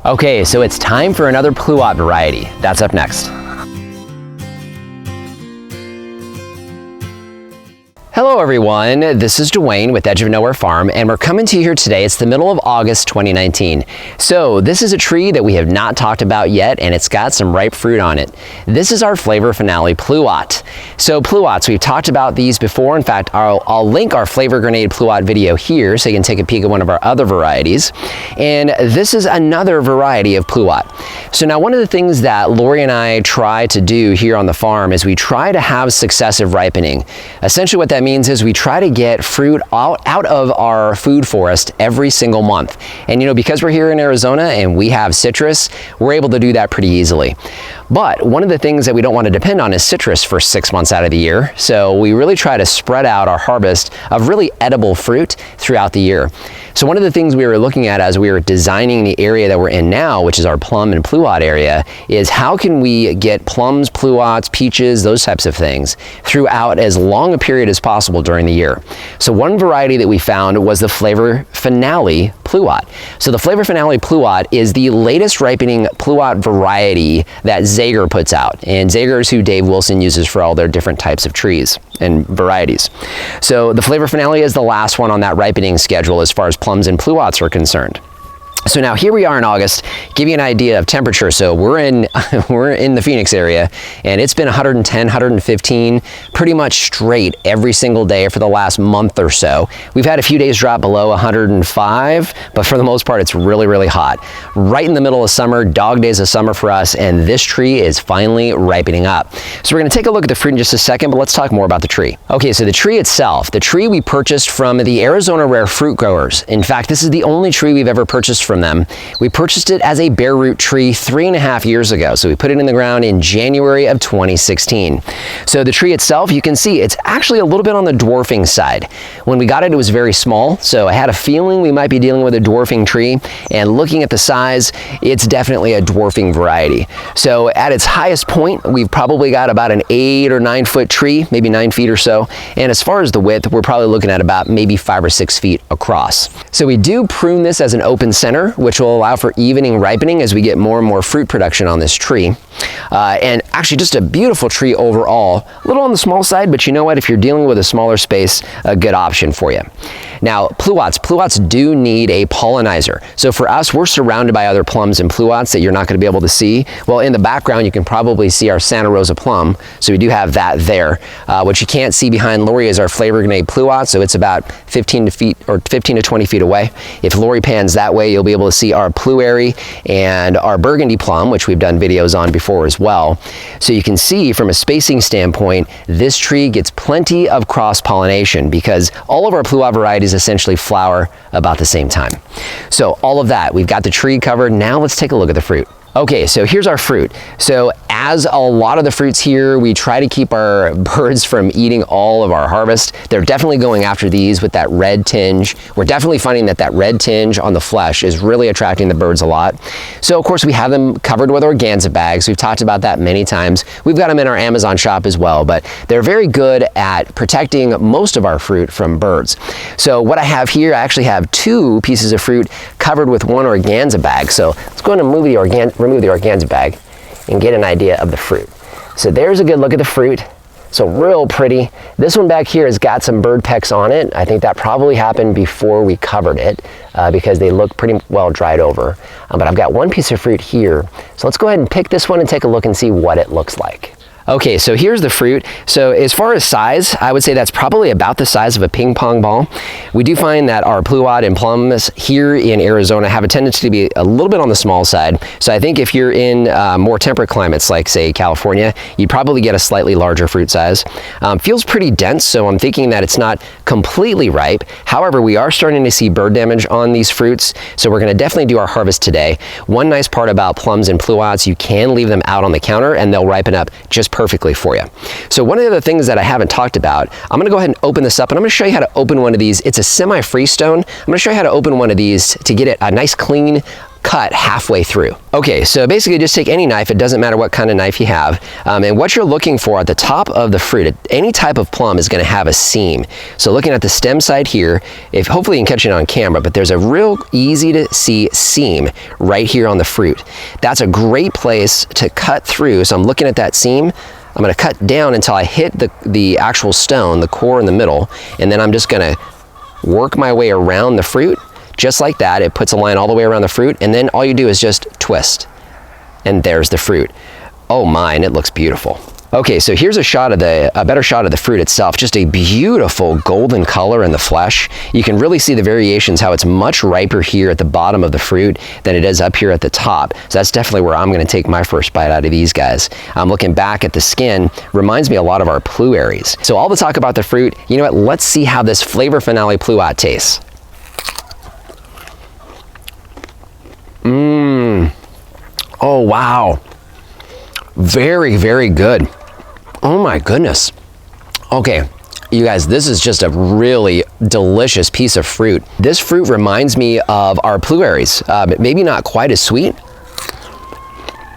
Okay, so it's time for another Pluot variety. That's up next. Hello everyone, this is Dwayne with Edge of Nowhere Farm, and we're coming to you here today. It's the middle of August 2019. So this is a tree that we have not talked about yet, and it's got some ripe fruit on it. This is our Flavor Finale Pluot. So Pluots, we've talked about these before. In fact, I'll link our Flavor Grenade Pluot video here so you can take a peek at one of our other varieties. And this is another variety of Pluot. So now one of the things that Lori and I try to do here on the farm is we try to have successive ripening. Essentially what that means is we try to get fruit out of our food forest every single month. And you know, because we're here in Arizona and we have citrus, we're able to do that pretty easily. But one of the things that we don't want to depend on is citrus for 6 months out of the year. So we really try to spread out our harvest of really edible fruit throughout the year. So one of the things we were looking at as we were designing the area that we're in now, which is our plum and pluot area, is how can we get plums, pluots, peaches, those types of things throughout as long a period as possible during the year. So one variety that we found was the Flavor Finale Pluot. So the Flavor Finale Pluot is the latest ripening pluot variety that Zager puts out. And Zager is who Dave Wilson uses for all their different types of trees and varieties. So the Flavor Finale is the last one on that ripening schedule as far as plums and pluots are concerned. So now here we are in August, give you an idea of temperature. So we're in the Phoenix area, and it's been 110, 115 pretty much straight every single day for the last month or so. We've had a few days drop below 105, but for the most part it's really, really hot. Right in the middle of summer, dog days of summer for us, and this tree is finally ripening up. So we're gonna take a look at the fruit in just a second, but let's talk more about the tree. Okay, so the tree itself, the tree we purchased from the Arizona Rare Fruit Growers. In fact, this is the only tree we've ever purchased from them. We purchased it as a bare root tree 3.5 years ago. So we put it in the ground in January of 2016. So the tree itself, you can see it's actually a little bit on the dwarfing side. When we got it, it was very small. So I had a feeling we might be dealing with a dwarfing tree, and looking at the size, it's definitely a dwarfing variety. So at its highest point, we've probably got about an 8 or 9 foot tree, maybe 9 feet or so. And as far as the width, we're probably looking at about maybe 5 or 6 feet across. So we do prune this as an open center, which will allow for evening ripening as we get more and more fruit production on this tree. And actually just a beautiful tree overall. A little on the small side, but you know what? If you're dealing with a smaller space, a good option for you. Now, pluots do need a pollinizer. So for us, we're surrounded by other plums and pluots that you're not going to be able to see. Well, in the background, you can probably see our Santa Rosa plum. So we do have that there. What you can't see behind Lori is our Flavor Grenade Pluot. So it's about 15 to 20 feet away. If Lori pans that way, you'll be able to see our Pluery and our Burgundy plum, which we've done videos on before as well. So you can see from a spacing standpoint, this tree gets plenty of cross-pollination because all of our pluot varieties essentially flower about the same time. So all of that, we've got the tree covered. Now let's take a look at the fruit. Okay, so here's our fruit. So as a lot of the fruits here, we try to keep our birds from eating all of our harvest. They're definitely going after these with that red tinge. We're definitely finding that red tinge on the flesh is really attracting the birds a lot. So of course we have them covered with organza bags. We've talked about that many times. We've got them in our Amazon shop as well, but they're very good at protecting most of our fruit from birds. So what I have here, I actually have 2 pieces of fruit covered with 1 organza bag. So let's go ahead and remove the organza bag and get an idea of the fruit. So there's a good look at the fruit. So real pretty. This one back here has got some bird pecks on it. I think that probably happened before we covered it because they look pretty well dried over. But I've got 1 piece of fruit here. So let's go ahead and pick this one and take a look and see what it looks like. Okay, so here's the fruit. So as far as size, I would say that's probably about the size of a ping pong ball. We do find that our pluot and plums here in Arizona have a tendency to be a little bit on the small side. So I think if you're in more temperate climates like say California, you'd probably get a slightly larger fruit size. Feels pretty dense, so I'm thinking that it's not completely ripe. However, we are starting to see bird damage on these fruits, so we're gonna definitely do our harvest today. One nice part about plums and pluots, you can leave them out on the counter and they'll ripen up just perfectly for you. So one of the other things that I haven't talked about, I'm gonna go ahead and open this up and I'm gonna show you how to open one of these. It's a semi-freestone. I'm gonna show you how to open one of these to get it a nice clean cut halfway through. Okay, so basically just take any knife, it doesn't matter what kind of knife you have, and what you're looking for at the top of the fruit, any type of plum is going to have a seam. So looking at the stem side here, if hopefully you can catch it on camera, but there's a real easy to see seam right here on the fruit. That's a great place to cut through. So I'm looking at that seam. I'm going to cut down until I hit the actual stone, the core in the middle, and then I'm just going to work my way around the fruit. Just like that, it puts a line all the way around the fruit, and then all you do is just twist. And there's the fruit. Oh my, and it looks beautiful. Okay, so here's a better shot of the fruit itself. Just a beautiful golden color in the flesh. You can really see the variations, how it's much riper here at the bottom of the fruit than it is up here at the top. So that's definitely where I'm gonna take my first bite out of these guys. I'm looking back at the skin, reminds me a lot of our blueberries. So all the talk about the fruit, you know what, let's see how this Flavor Finale Pluot tastes. Oh, wow. Very, very good. Oh my goodness. Okay, you guys, this is just a really delicious piece of fruit. This fruit reminds me of our blueberries, but maybe not quite as sweet.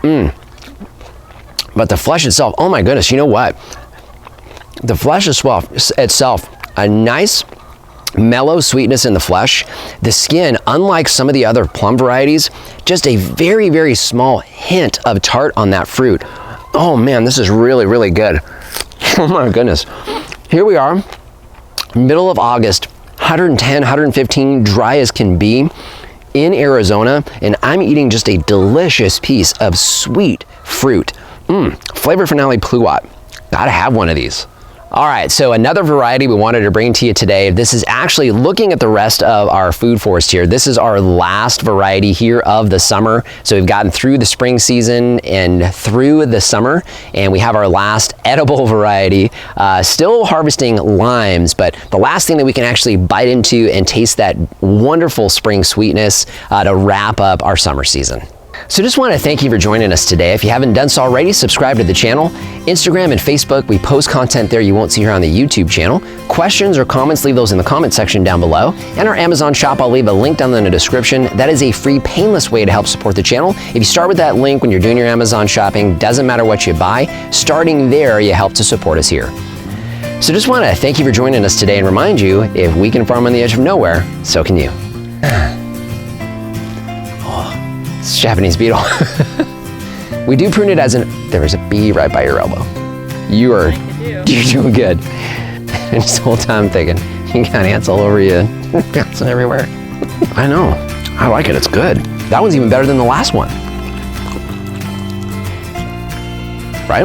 But the flesh itself, oh my goodness, you know what? The flesh itself, a nice mellow sweetness in the flesh. The skin, unlike some of the other plum varieties, just a very, very small hint of tart on that fruit. Oh man, this is really, really good. Oh my goodness. Here we are, middle of August, 110, 115, dry as can be in Arizona, and I'm eating just a delicious piece of sweet fruit. Flavor Finale Pluot. Gotta have one of these. All right, so another variety we wanted to bring to you today. This is actually looking at the rest of our food forest here. This is our last variety here of the summer. So we've gotten through the spring season and through the summer, and we have our last edible variety. Still harvesting limes, but the last thing that we can actually bite into and taste that wonderful spring sweetness to wrap up our summer season. So just want to thank you for joining us today. If you haven't done so already, subscribe to the channel. Instagram and Facebook, we post content there you won't see here on the YouTube channel. Questions or comments, leave those in the comment section down below. And our Amazon shop, I'll leave a link down in the description. That is a free, painless way to help support the channel. If you start with that link when you're doing your Amazon shopping, doesn't matter what you buy, starting there, you help to support us here. So just want to thank you for joining us today and remind you, if we can farm on the edge of nowhere, so can you. It's Japanese beetle. We do prune it as there is a bee right by your elbow. You're doing good. And this whole time thinking, you got ants all over you, ants everywhere. I know, I like it, it's good. That one's even better than the last one. Right?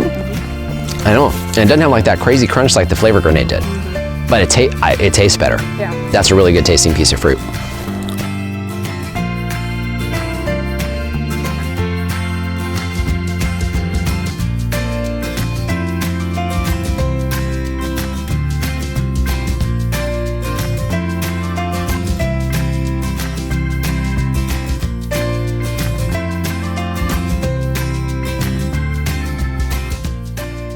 I know, and it doesn't have like that crazy crunch like the Flavor Grenade did, but it tastes better. Yeah. That's a really good tasting piece of fruit.